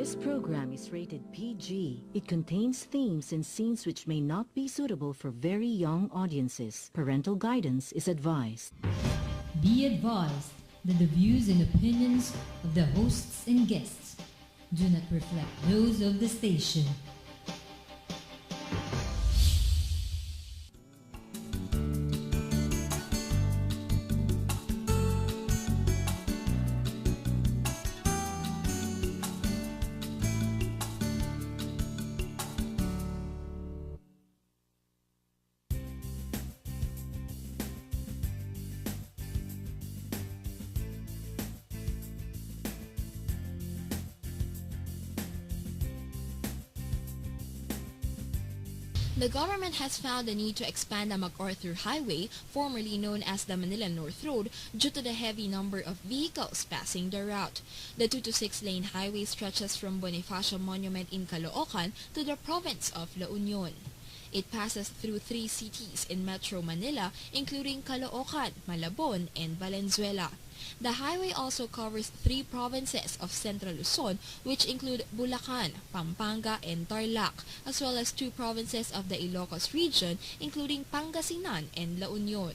This program is rated PG. It contains themes and scenes which may not be suitable for very young audiences. Parental guidance is advised. Be advised that the views and opinions of the hosts and guests do not reflect those of the station. The government has found the need to expand the MacArthur Highway, formerly known as the Manila North Road, due to the heavy number of vehicles passing the route. The 2 to 6 lane highway stretches from Bonifacio Monument in Caloocan to the province of La Union. It passes through 3 cities in Metro Manila, including Caloocan, Malabon, and Valenzuela. The highway also covers 3 provinces of Central Luzon, which include Bulacan, Pampanga, and Tarlac, as well as 2 provinces of the Ilocos region, including Pangasinan and La Union.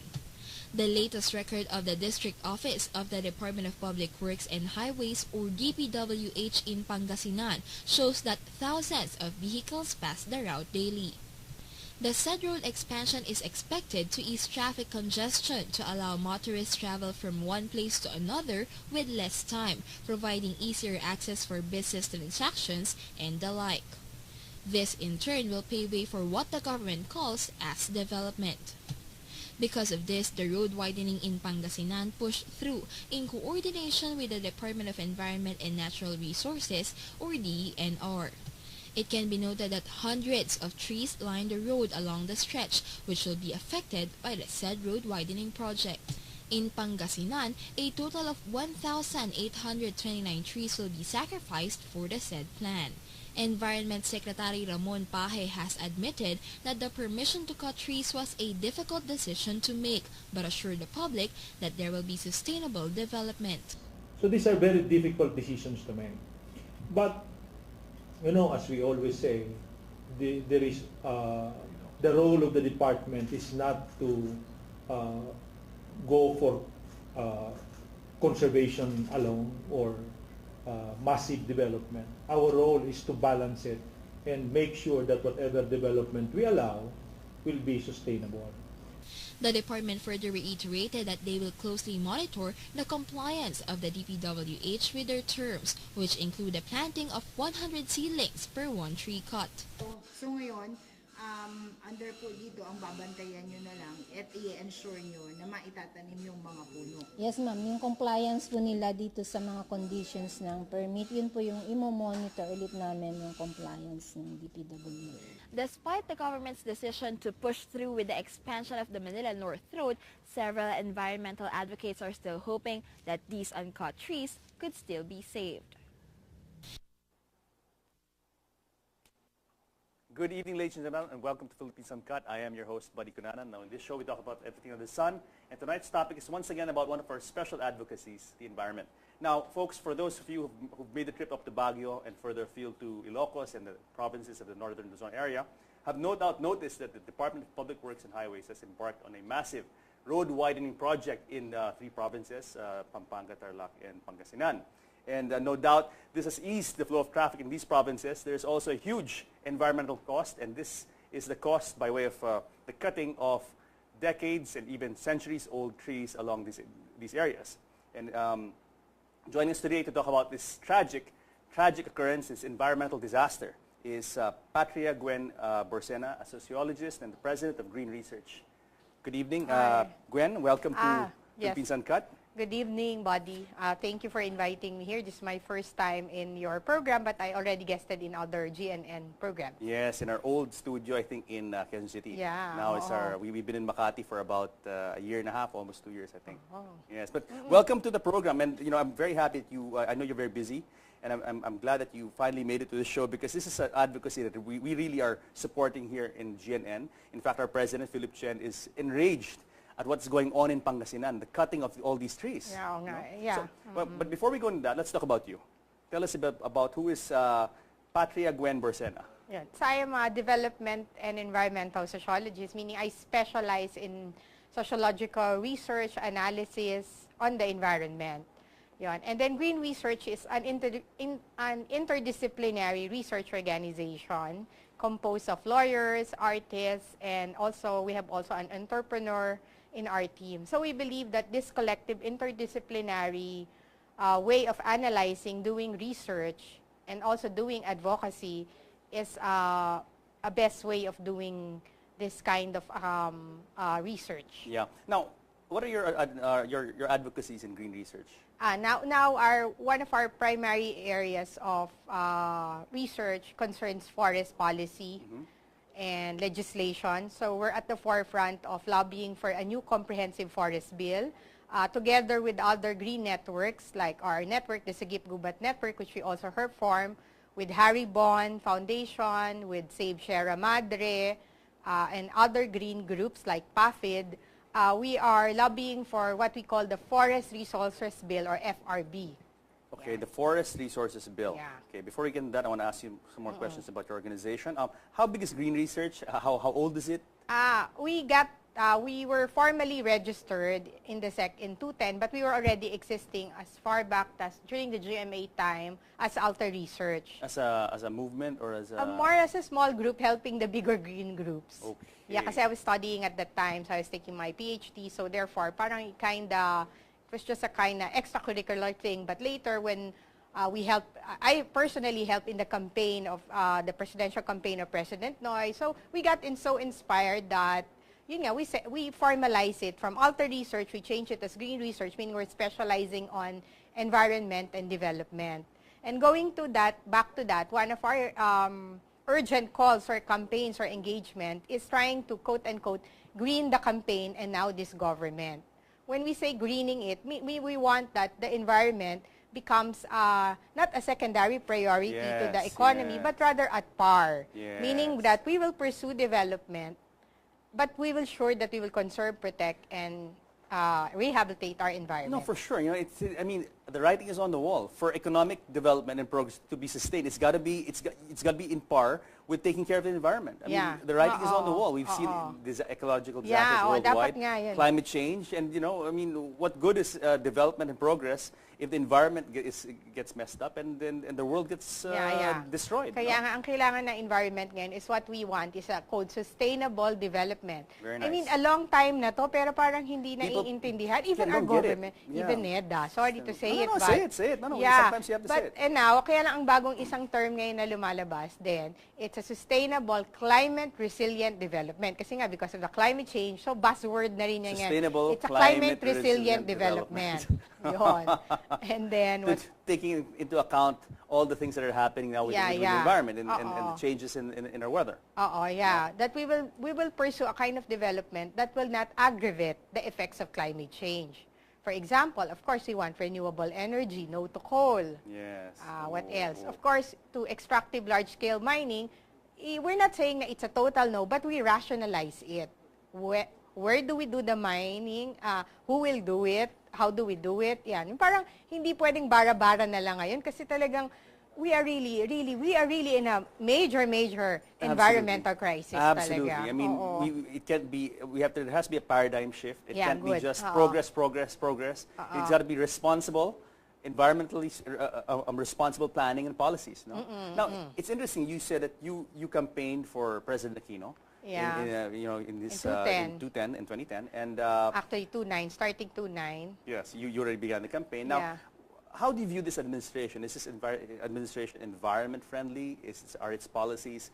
The latest record of the District Office of the Department of Public Works and Highways, or DPWH, in Pangasinan shows that thousands of vehicles pass the route daily. The said road expansion is expected to ease traffic congestion to allow motorists travel from one place to another with less time, providing easier access for business transactions and the like. This in turn will pave way for what the government calls as development. Because of this, the road widening in Pangasinan pushed through in coordination with the Department of Environment and Natural Resources, or DENR. It can be noted that hundreds of trees line the road along the stretch, which will be affected by the said road widening project. In Pangasinan, a total of 1,829 trees will be sacrificed for the said plan. Environment Secretary Ramon Paje has admitted that the permission to cut trees was a difficult decision to make, but assured the public that there will be sustainable development. So these are very difficult decisions to make. But you know, as we always say, there is the role of the department is not to go for conservation alone or massive development. Our role is to balance it and make sure that whatever development we allow will be sustainable. The department further reiterated that they will closely monitor the compliance of the DPWH with their terms, which include the planting of 100 seedlings per 1 tree cut. So ngayon, under po dito, ang babantayan nyo na lang at i-ensure nyo na maitatanim yung mga puno. Yes ma'am, yung compliance po nila dito sa mga conditions ng permit, yun po yung imo-monitor ulit namin yung compliance ng DPWH. Despite the government's decision to push through with the expansion of the Manila North Road, several environmental advocates are still hoping that these uncut trees could still be saved. Good evening, ladies and gentlemen, and welcome to Philippines Uncut. I am your host, Buddy Cunanan. Now, in this show, we talk about everything under the sun, and tonight's topic is once again about one of our special advocacies, the environment. Now, folks, for those of you who've made the trip up to Baguio and further afield to Ilocos and the provinces of the northern Luzon area, have no doubt noticed that the Department of Public Works and Highways has embarked on a massive road widening project in 3 provinces, Pampanga, Tarlac, and Pangasinan. And no doubt, this has eased the flow of traffic in these provinces. There's also a huge environmental cost, and this is the cost by way of the cutting of decades and even centuries-old trees along these areas. And joining us today to talk about this tragic occurrence, this environmental disaster, is Patria Gwen Borsena, a sociologist and the president of Green Research. Good evening, Gwen. Welcome to Philippines Uncut. Good evening, Buddy. Thank you for inviting me here. This is my first time in your program, but I already guested in other GNN programs. Yes, in our old studio, I think, in Quezon City. Yeah. Now it's we've been in Makati for about a year and a half, almost 2 years, I think. Oh. Yes, but welcome to the program. And, you know, I'm very happy that you, I know you're very busy, and I'm glad that you finally made it to the show, because this is an advocacy that we really are supporting here in GNN. In fact, our president, Philip Chen, is enraged at what's going on in Pangasinan, the cutting of all these trees. Yeah, no? yeah. So, but before we go into that, let's talk about you. Tell us about who is Patria Gwen Borsena. Yeah. So I am a development and environmental sociologist, meaning I specialize in sociological research analysis on the environment. Yun. And then Green Research is an interdisciplinary research organization composed of lawyers, artists, and also we have also an entrepreneur in our team. So we believe that this collective interdisciplinary way of analyzing, doing research, and also doing advocacy is a best way of doing this kind of research. Yeah. Now, what are your advocacies in green research? Now one of our primary areas of research concerns forest policy and legislation. So we're at the forefront of lobbying for a new comprehensive forest bill. Together with other green networks like our network, the Sagip Gubat Network, which we also form, with Harry Bon Foundation, with Save Sierra Madre, and other green groups like PAFID, we are lobbying for what we call the Forest Resources Bill, or FRB. Okay, the Forest Resources Bill. Yeah. Okay, before we get into that, I want to ask you some more questions about your organization. How big is Green Research? How old is it? We were formally registered in the SEC in 2010, but we were already existing as far back as during the GMA time as Alter Research. As a movement or as a... More as a small group helping the bigger green groups. Okay. Yeah, kasi I was studying at that time, so I was taking my PhD, so therefore, parang it was just a kinda extracurricular thing. But later, when I personally helped in the campaign of, the presidential campaign of President Noy, so we got so inspired that, we formalize it from Alter Research, we change it as Green Research, meaning we're specializing on environment and development. And going to that, back to that, one of our urgent calls or campaigns or engagement is trying to, quote-unquote, green the campaign and now this government. When we say greening it, we want that the environment becomes not a secondary priority to the economy, but rather at par. Yes. Meaning that we will pursue development, but we will ensure that we will conserve, protect, and rehabilitate our environment. No, for sure. The writing is on the wall. For economic development and progress to be sustained, it's got to be in par with taking care of the environment. I mean, the writing is on the wall. We've seen these ecological disasters worldwide, climate change, and what good is development and progress if the environment gets messed up and the world gets destroyed. Kaya nga, ang kailangan ng environment ngayon is what we want is a called sustainable development. Very nice. I mean, a long time na to, pero parang hindi naiintindihan. Even our government, even NEDA. Sorry to say it, but... Say it. No, sometimes you have to say it. And now, kaya lang ang bagong isang term ngayon na lumalabas din, it's a sustainable climate resilient development. Kasi nga, because of the climate change, so buzzword na rin yan. Sustainable it's a climate resilient development. Yun. And then taking into account all the things that are happening now with the environment and the changes in our weather. That we will pursue a kind of development that will not aggravate the effects of climate change. For example, of course, we want renewable energy, no to coal. Yes. What else? Of course, to extractive large-scale mining, we're not saying that it's a total no, but we rationalize it. Where do we do the mining? Who will do it? How do we do it? Yan. Parang hindi pwedeng bara-bara na lang ngayon kasi talagang we are really in a major environmental crisis. Absolutely. Talaga. I mean, there has to be a paradigm shift. It can't be just progress. It's got to be responsible, environmentally responsible planning and policies. No? It's interesting. You said that you campaigned for President Aquino. Yeah. In 2010, and actually 2009, starting 2009. Yes, you already began the campaign. Now, how do you view this administration? Is this administration environment friendly? Are its policies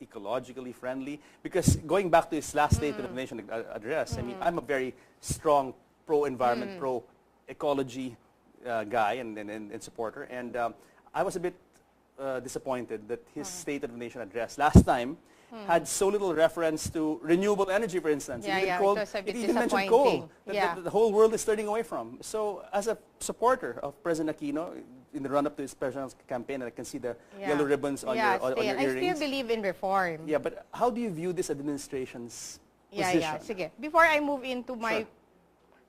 ecologically friendly? Because going back to his last State of the Nation address, I mean, I'm a very strong pro-environment, pro-ecology guy and supporter, and I was a bit disappointed that his State of the Nation address last time had so little reference to renewable energy, for instance. It even mentioned coal, that the whole world is turning away from. So as a supporter of President Aquino, in the run-up to his presidential campaign, and I can see the yellow ribbons on your earrings. I still believe in reform. Yeah, but how do you view this administration's position? Sige. Before I move into my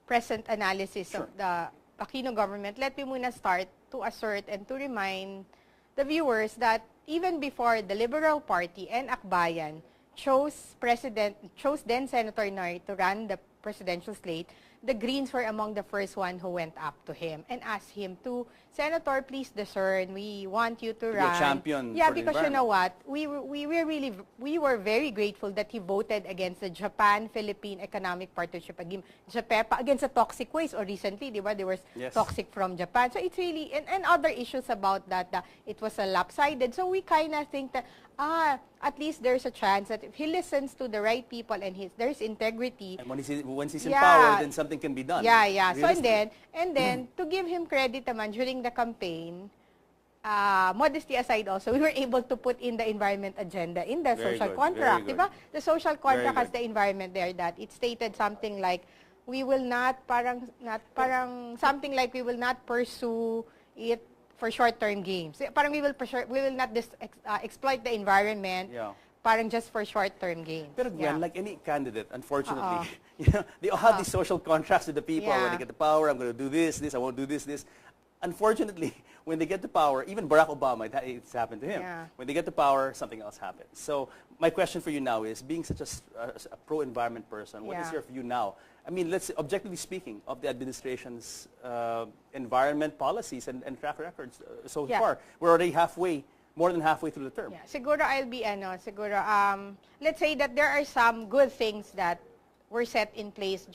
present analysis of the Aquino government, let me muna start to assert and to remind the viewers that even before the Liberal Party and Akbayan chose then Senator Noy to run the presidential slate, the Greens were among the first one who went up to him and asked him to, Senator, please discern. We want you to be run. a champion Yeah, for the because you know environment. what? We were very grateful that he voted against the Japan-Philippine Economic Partnership, JAPEPA, against the toxic waste. Or recently, di ba, there was Yes. toxic from Japan. So it's really, and other issues about that, it was a lopsided. So we kind of think that, at least there's a chance that if he listens to the right people and there's integrity. And once he's in Yeah. power, then something can be done. Yeah, yeah. So Realistically. and then to give him credit naman during the campaign, modesty aside also, we were able to put in the environment agenda in the Very social good, contract, very di ba? The social contract Very has the environment there that it stated something like we will not something like we will not pursue it for short-term gains. Parang we will not exploit the environment. Yeah. Parang just for short-term gains. Pero Gwen, Yeah. like any candidate, unfortunately, they all have these social contracts with the people. Yeah. When they get the power, I'm going to do this, I won't do this. Unfortunately, when they get the power, even Barack Obama, it's happened to him. Yeah. When they get the power, something else happens. So my question for you now is, being such a pro-environment person, what is Yeah. your view now? I mean, let's say, objectively speaking, of the administration's environment policies and track records so Yeah. far. We're already more than halfway through the term. Yeah, siguro let's say that there are some good things that were set in place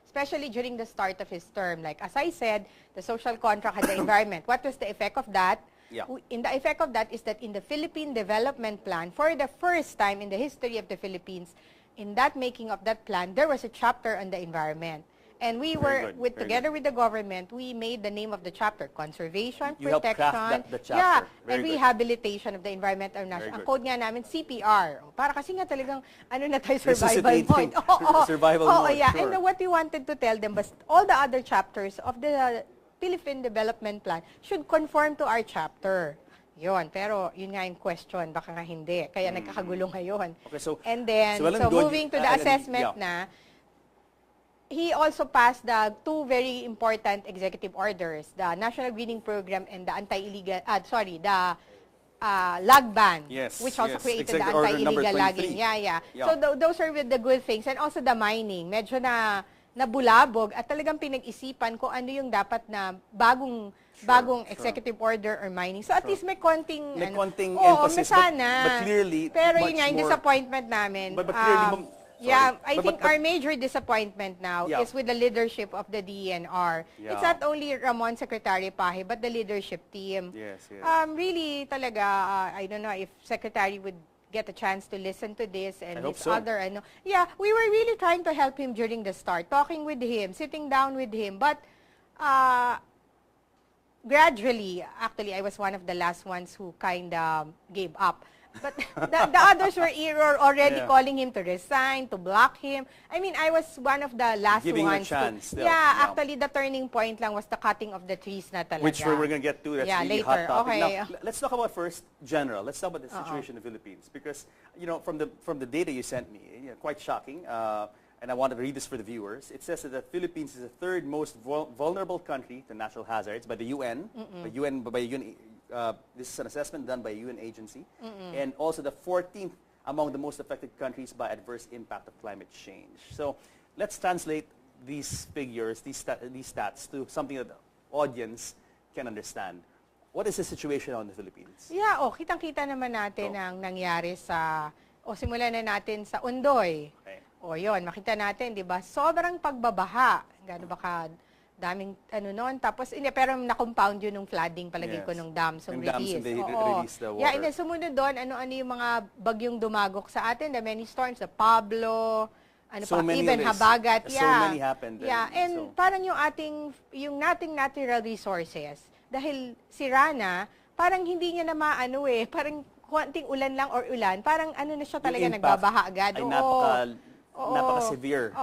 especially during the start of his term. Like, as I said, the social contract had the environment. What was the effect of that? Yeah. In the effect of that is that in the Philippine Development Plan, for the first time in the history of the Philippines, in that making of that plan, there was a chapter on the environment. And we Very were, good, very together with the government, we made the name of the chapter, Conservation, You helped Protection, craft the chapter. yeah, Very and good. rehabilitation of the environment. Ang good. code nga namin, CPR. Para kasi nga talagang, survival Resuscitating. mode. Survival Oo, mode, yeah. sure. And what we wanted to tell them was all the other chapters of the Philippine Development Plan should conform to our chapter. Yun, pero yun nga yung question, baka nga hindi. Kaya nagkakagulo ngayon. Okay, so, And then, well and good. moving to the assessment Yeah. he also passed the two very important executive orders, the National Greening Program and the log ban, Yes, which also yes. created the Executive Order number anti-illegal 23. logging. Yeah. Yeah. So those are with the good things. And also the mining. Medyo nabulabog at talagang pinag-isipan kung ano yung dapat na bagong executive order or mining. So at least may konting emphasis, sana. but clearly pero much yun nga yung more- disappointment namin. But clearly, yeah, sorry. I think our major disappointment now Yeah. is with the leadership of the DENR. Yeah. It's not only Ramon Secretary Pahe, but the leadership team. Yes, yes. Really, talaga, I don't know if Secretary would get a chance to listen to this and I hope his so. other, yeah, we were really trying to help him during the start, talking with him, sitting down with him, but gradually, actually, I was one of the last ones who kind of gave up. But the others were already Yeah. calling him to resign, to block him. I mean, I was one of the last Giving him a ones. chance still. Yeah, Yeah. actually, the turning point lang was the cutting of the trees na talaga. Which we're going to get to. That's Yeah, really later. hot topic. Okay. Now, let's talk about first general. Let's talk about the situation in the Philippines because from the data you sent me, quite shocking. And I want to read this for the viewers. It says that the Philippines is the third most vulnerable country to natural hazards by the UN. This is an assessment done by a UN agency, and also the 14th among the most affected countries by adverse impact of climate change. So let's translate these figures, these stats, to something that the audience can understand. What is the situation on the Philippines? Yeah, kitang-kita naman natin ang nangyari simulan na natin sa Undoy. Okay. Yun, makita natin, di ba? Sobrang pagbabaha. Gano'n ba daming noon. Tapos, pero na-compound yun ng flooding palagay ko Yes. ng dams, ng Yung dams, release. and they Oo. release the water. Yeah, and then sumunod doon, ano yung mga bagyong dumagok sa atin, the many storms, the Pablo, even Habagat. So many happened. Yeah, and parang yung nating natural resources, dahil sira na, parang hindi niya na parang konting ulan lang or ulan, parang na siya talaga nagbabaha agad. Ay napaka-severe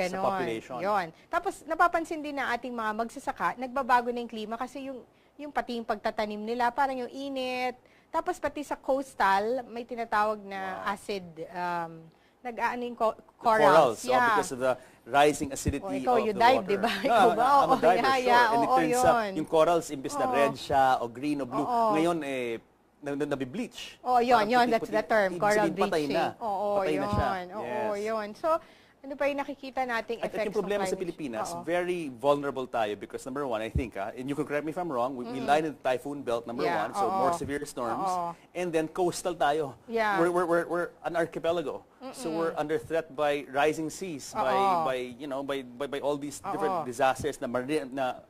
sa population. Yun. Tapos, napapansin din na ating mga magsasaka, nagbabago na yung klima kasi yung pati yung pagtatanim nila, parang yung init. Tapos, pati sa coastal, may tinatawag na acid, corals. Yeah. Because of the rising acidity Oh, ikaw, of you the dive, water. di ba? No, Ikaw ba? I'm a Oo, diver, yeah, sure. yeah, And it oo, turns yun. yung corals, imbis na red siya, o green, o blue, Oo. ngayon, nabibleach. Oh, yun, Parang yun, that's puti-puti. the term, Ibig coral sabihin, patay bleaching. na. Oo, Patay na siya. yun. Oo, Yes. yun. So, ano pa yung nakikita nating At effects yung problema ng sa climate Pilipinas, change? Oo. very vulnerable tayo because number one, I think, and you can correct me if I'm wrong, we lie in the typhoon belt, number Yeah, one, so oo. more severe storms. Oo. And then coastal tayo. Yeah. We're an archipelago. So we're under threat by rising seas, by all these different disasters na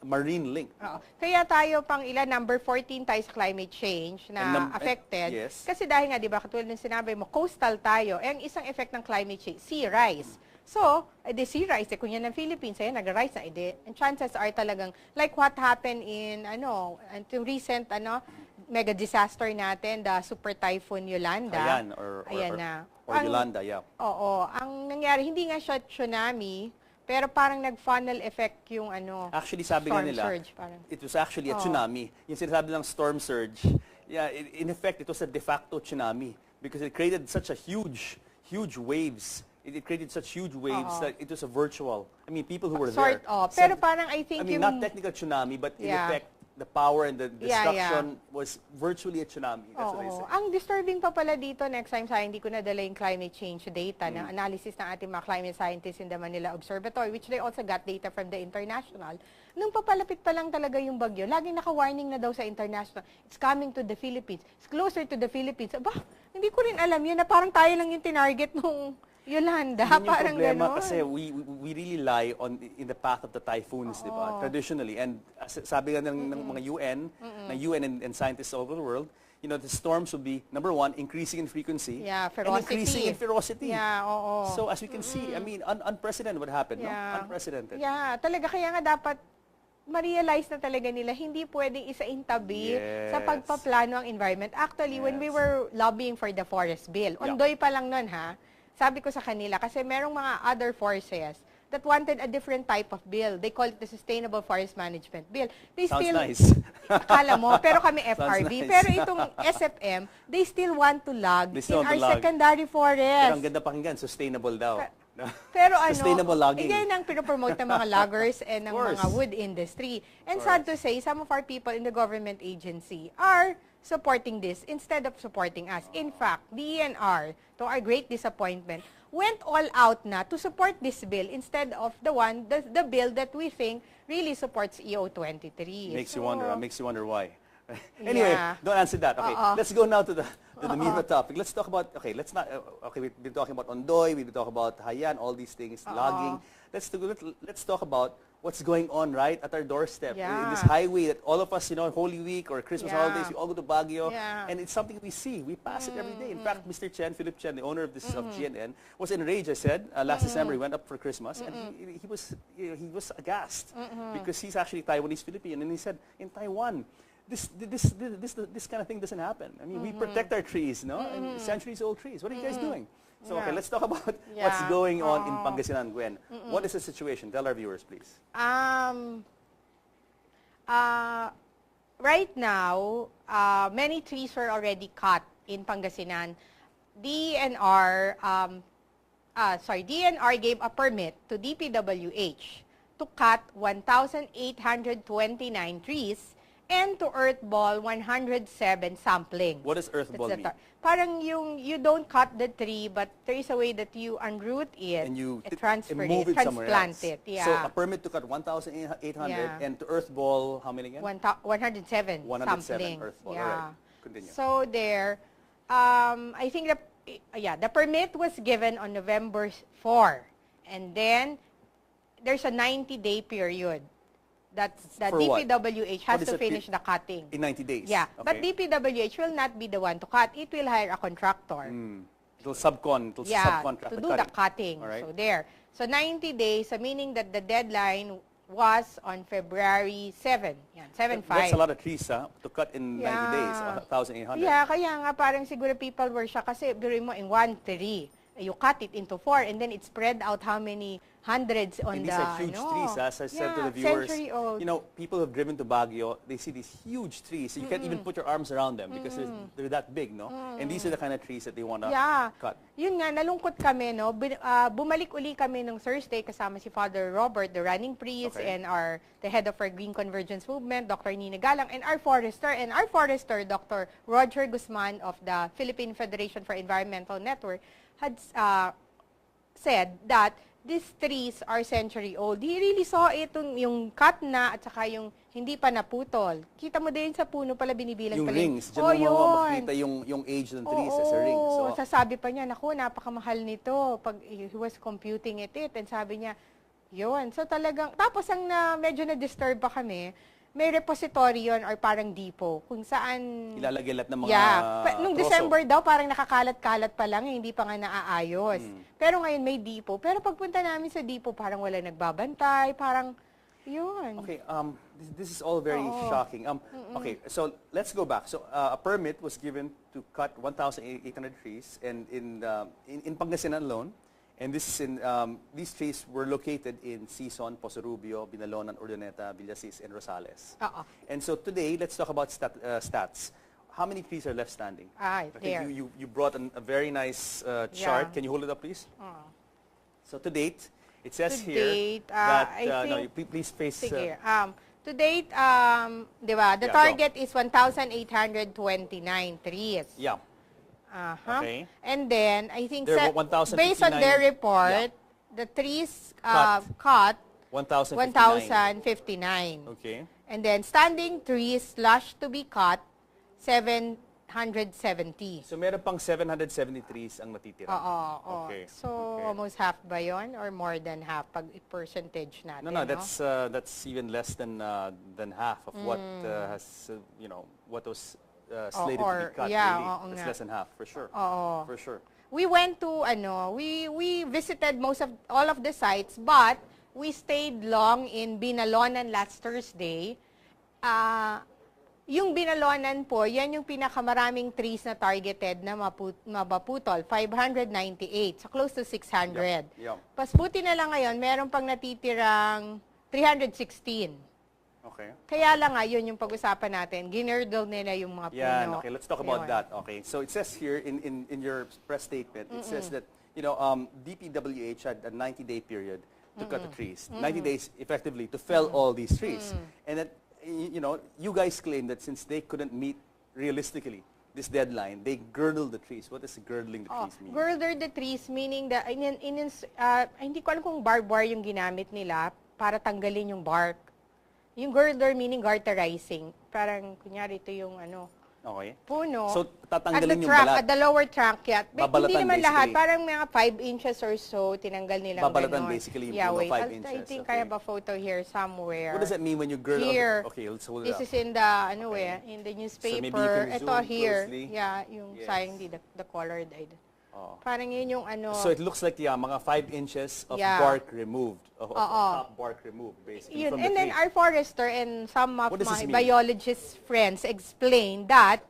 marine linked. Oo. Kaya tayo pang number 14 tayo sa climate change na affected. Yes. Kasi dahil nga, di ba, katulad ng sinabi mo, coastal tayo. Eh, ang isang effect ng climate change, sea rise. So, the sea rise, kung yan ng Philippines, ayan, nag-rise na, and chances are talagang, like what happened in, yung recent, mega disaster natin, the super typhoon Yolanda. Ayan, or Yolanda, yeah. Oo. Ang nangyari, hindi nga siya tsunami, pero parang nag-funnel effect yung Actually, sabi nga storm nila, surge, parang. it was actually a tsunami. Yung sinasabi ng storm surge, yeah, in effect, it was a de facto tsunami because it created such a huge waves. It created such huge waves that it was a virtual. I mean, people who were there. Pero parang I think not technical tsunami, but in effect, the power and the destruction was virtually a tsunami. That's what I say. Ang disturbing pa pala dito, next time hindi ko nadala yung climate change data na analysis ng ating mga climate scientists in the Manila Observatory, which they also got data from the international. Nung papalapit pa lang talaga yung bagyo, laging naka-warning na daw sa international, it's coming to the Philippines. It's closer to the Philippines. Aba, hindi ko rin alam yun na parang tayo lang yung tinarget nung Yolanda, Yun yung parang problema gano'n. kasi we really lie in the path of the typhoons, di ba? Traditionally. And sabi nga ng mga UN and scientists all over the world, the storms will be, number one, increasing in frequency. Yeah, and increasing in ferocity. Yeah, oo. So as we can see, I mean, unprecedented what happened, no? Unprecedented. Yeah, talaga kaya nga dapat ma-realize na talaga nila, hindi pwedeng isa-intabi sa pagpaplano ang environment. Actually, when we were lobbying for the forest bill, ondoy pa lang nun sabi ko sa kanila, kasi merong mga other forces that wanted a different type of bill. They call it the Sustainable Forest Management Bill. They Sounds still, nice. akala mo, pero kami FRB. nice. Pero itong SFM, they still want to log in our secondary forest. Pero ang ganda pakinggan, sustainable daw. Pero Sustainable logging. yan ang pinopromote ng mga loggers and ng mga wood industry. And sad to say, some of our people in the government agency are supporting this instead of supporting us. In fact, the ENR, to our great disappointment, went all out na to support this bill instead of the bill that we think really supports EO23. Makes you wonder why. Anyway, don't answer that. Okay, let's go now to the meat of the topic. Let's talk about, we've been talking about Ondoy, we've been talking about Hayan, all these things, logging. Let's talk about what's going on right at our doorstep in this highway that all of us, Holy Week or Christmas holidays, we all go to Baguio, and it's something we see. We pass it every day. In fact, Mr. Philip Chen, the owner of this of GNN, was enraged. I said last December he went up for Christmas, and he was aghast because he's actually Taiwanese Filipino, and he said in Taiwan, this kind of thing doesn't happen. I mean, we protect our trees, and centuries-old trees. What are you guys doing? So, let's talk about what's going on in Pangasinan, Gwen. What is the situation? Tell our viewers, please. Right now, many trees were already cut in Pangasinan. DNR gave a permit to DPWH to cut 1,829 trees and to earthball 107 samplings. What does earthball mean? Parang you don't cut the tree, but there is a way that you unroot it, and you transfer move it somewhere else. transplant it. Yeah. So a permit to cut 1,800 and to earthball, how many again? 107 107 sampling. earthball. Yeah. All right. Continue. So there, I think the permit was given on November 4, and then there's a 90-day period that DPWH has to finish the cutting. In 90 days? Yeah. Okay. But DPWH will not be the one to cut. It will hire a contractor. It'll subcontract to do the cutting. All right. So there. So 90 days, meaning that the deadline was on February 7. Yan, 7-5. That's a lot of trees to cut in 90 days, 1,800. Yeah, kaya nga parang siguro people were siya kasi biruin mo in 1 tree. you cut it into 4 and then it spread out how many hundreds on And the, these are huge trees, as I said to the viewers. Century-old. You know, people who have driven to Baguio, they see these huge trees. So you can't even put your arms around them because they're that big, no? And these are the kind of trees that they want to cut. Yun nga, nalungkot kami, no? Bumalik uli kami nung Thursday kasama si Father Robert, the running priest, and the head of our Green Convergence Movement, Dr. Nina Galang, and our forester, Dr. Roger Guzman of the Philippine Federation for Environmental Network, had said that these trees are century-old. He really saw it, yung cut na at saka yung hindi pa naputol. Kita mo din sa puno pala binibilang Yung pala. rings, dyan mo makikita yung age ng trees as a ring. So, sasabi pa niya, naku, napakamahal nito. Pag he was computing it, and sabi niya, yun. So talagang, tapos ang medyo na-disturb pa kami, may repository yun or parang depot kung saan ilalagay lahat ng mga nung troso. December daw parang nakakalat-kalat pa lang, hindi pa nga naaayos. Pero ngayon may depot. Pero pagpunta namin sa depot, parang wala nagbabantay, parang yun. Okay, this is all very shocking. Okay, so let's go back. So a permit was given to cut 1,800 trees and in Pangasinan alone. And this is these trees were located in Sison, Poso Rubio, Binalonan, Urdaneta, Villasis, and Rosales. And so today, let's talk about stats. How many trees are left standing? There. You brought a very nice chart. Can you hold it up, please? So to date, it says here that please face. Sige. To date, di ba? The target is 1,829 trees. Yeah. Okay. And then, I think There were based on their report, the trees cut 1,059. Okay. And then, standing trees to be cut, 770. So meron pang 770 trees ang natitira. Okay. So, almost half ba yun? Or more than half pag percentage natin? No, that's even less than half of what has, what was slated to be cut. Really. It's less than half, for sure. For sure. We went to, we visited all of the sites, but we stayed long in Binalonan last Thursday. Yung Binalonan po, yan yung pinakamaraming trees na targeted na mapaputol, 598, so close to 600. Pas buti na lang ngayon, meron pang natitirang 316. Okay. Kaya lang yun yung pag-usapan natin. Ginerdle nila yung mga puno. Okay, let's talk about that. Okay, so it says here in your press statement, it says that, DPWH had a 90-day period to cut the trees. 90 days, effectively, to fell all these trees. And that, you guys claim that since they couldn't meet realistically this deadline, they girdled the trees. What does girdling the trees mean? Girdle the trees meaning that, hindi ko alam kung barbed wire yung ginamit nila para tanggalin yung bark. Yung girder meaning garterizing. Parang, kunyari, ito yung puno. So, tatanggalin yung balat. At the lower trunk, Babalatan, hindi naman lahat. basically. Parang mga 5 inches or so, tinanggal nilang Babalatan, ganon. basically, yung puno, 5 inches. I think I have a photo here somewhere. What does that mean when you girdle? Here. Okay, let's hold it This up. is in the, in the newspaper. So maybe you can Ito zoom here. closely. Yeah, yung sayang the colored. Parang yun yung So it looks like mga 5 inches of bark removed, of top bark removed, basically, from the and then tree. our forester and some of What does my this mean? biologist friends explained that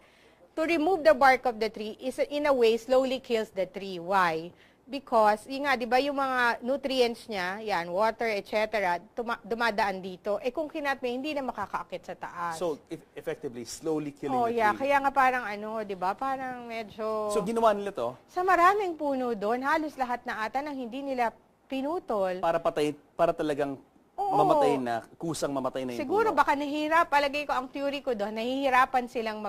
to remove the bark of the tree is in a way slowly kills the tree. Why? Because, yun nga, di ba yung mga nutrients niya, water, etc., dumadaan dito. Kung kinatme, hindi na makakaakit sa taas. So, effectively, slowly killing the tree. Kaya nga parang di ba, parang medyo... So, ginawa nila to? Sa maraming puno doon, halos lahat na ata nang hindi nila pinutol. Para talagang mamatay na, kusang mamatay na yung Siguro puno. baka palagay ko ang theory ko doon, nahihirapan silang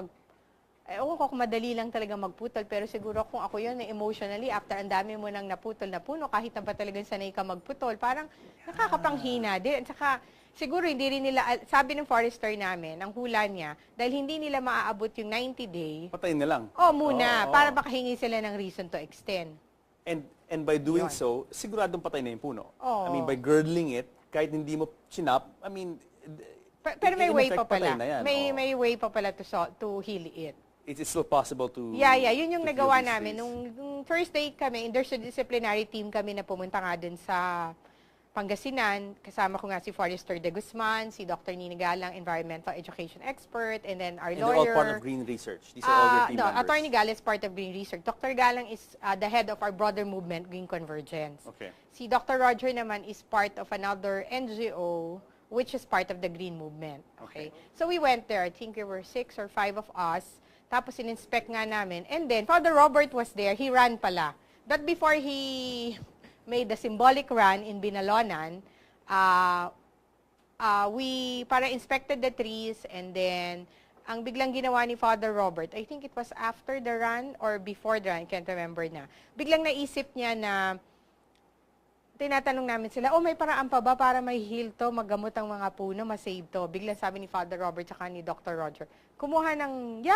ewan ko kung madali lang talaga magputol, pero siguro kung ako yun, emotionally, after ang dami mo nang naputol na puno, kahit na ba talagang sanay ka magputol, parang nakakapanghina din. At saka, siguro hindi rin nila, sabi ng forester namin, ang hula niya, dahil hindi nila maaabot yung 90-day, Patayin na lang. para makahingi sila ng reason to extend. And by doing so, siguradong patay na yung puno. I mean, by girdling it, kahit hindi mo chinap, pero may way pa pala. Na yan. May way pa pala to heal it. It's still possible to... Yeah. Yun yung to nagawa heal these namin. trees. Nung first day kami, interdisciplinary team kami na pumunta nga dun sa Pangasinan, kasama ko nga si Forester de Guzman, si Dr. Nina Galang, environmental education expert, and then our And lawyer. they're all part of Green Research. These are all your team No, members. Attorney Galang is part of Green Research. Dr. Galang is the head of our broader movement, Green Convergence. Okay. Si Dr. Roger naman is part of another NGO, which is part of the Green Movement. Okay. So we went there. I think there were 6 or 5 of us. Tapos in-inspect nga namin. And then, Father Robert was there. He ran pala. But before he made the symbolic run in Binalonan, we para inspected the trees, and then ang biglang ginawa ni Father Robert, I think it was after the run or before the run, I can't remember na. Biglang naisip niya na tinatanong namin sila, may paraan pa ba para may heal to, magamot ang mga puno, masave to? Biglang sabi ni Father Robert saka ni Dr. Roger, kumuha ng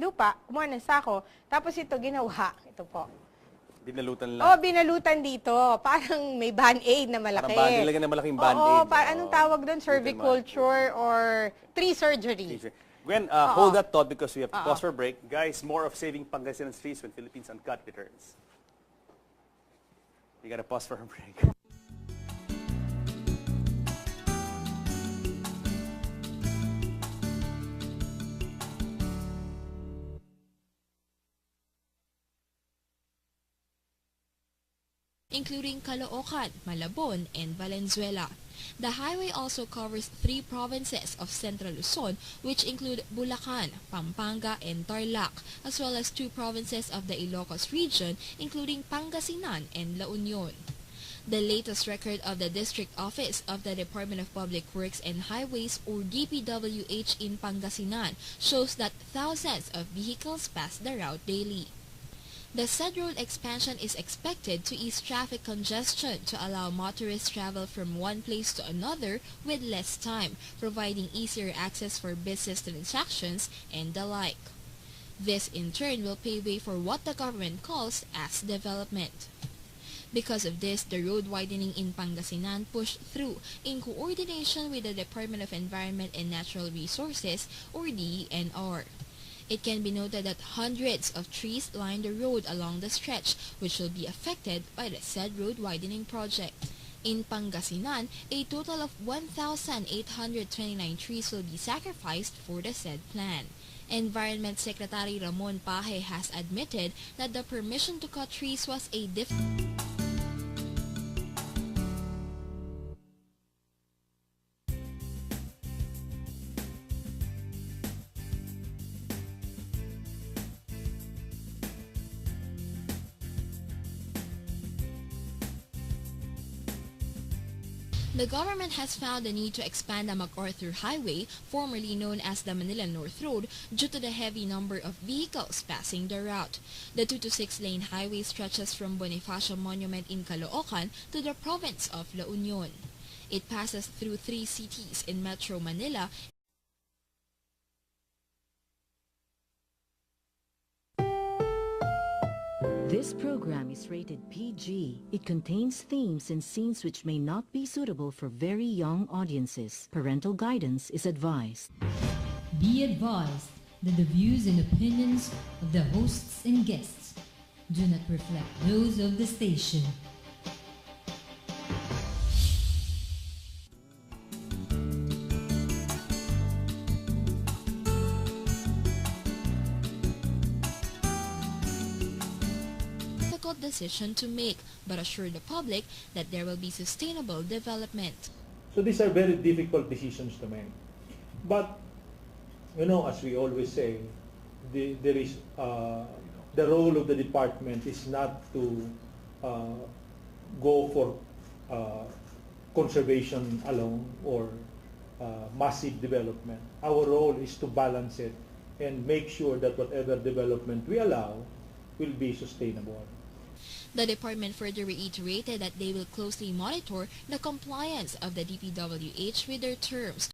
lupa, kumuha ng sako, tapos ito ginawa, ito po. Binalutan lang. Binalutan dito. Parang may band-aid na malaki. Parang nilagyan na malaking band-aid. Anong tawag doon? Cerviculture or tree surgery. Gwen, hold that thought because we have to pause for a break. Guys, more of Saving Pangasinan's Trees when Philippines Uncut returns. We gotta pause for a break. Including Caloocan, Malabon, and Valenzuela. The highway also covers 3 provinces of Central Luzon, which include Bulacan, Pampanga, and Tarlac, as well as 2 provinces of the Ilocos region, including Pangasinan and La Union. The latest record of the District Office of the Department of Public Works and Highways, or DPWH, in Pangasinan shows that thousands of vehicles pass the route daily. The said road expansion is expected to ease traffic congestion to allow motorists travel from one place to another with less time, providing easier access for business transactions and the like. This in turn will pave way for what the government calls as development. Because of this, the road widening in Pangasinan pushed through in coordination with the Department of Environment and Natural Resources, or DENR. It can be noted that hundreds of trees line the road along the stretch, which will be affected by the said road widening project. In Pangasinan, a total of 1,829 trees will be sacrificed for the said plan. Environment Secretary Ramon Paje has admitted that the permission to cut trees was a The government has found the need to expand the MacArthur Highway, formerly known as the Manila North Road, due to the heavy number of vehicles passing the route. The 2-to-6-lane highway stretches from Bonifacio Monument in Caloocan to the province of La Union. It passes through 3 cities in Metro Manila. This program is rated PG. It contains themes and scenes which may not be suitable for very young audiences. Parental guidance is advised. Be advised that the views and opinions of the hosts and guests do not reflect those of the station. Decision to make, but assure the public that there will be sustainable development. So these are very difficult decisions to make. But, as we always say, there is the role of the department is not to go for conservation alone or massive development. Our role is to balance it and make sure that whatever development we allow will be sustainable. The department further reiterated that they will closely monitor the compliance of the DPWH with their terms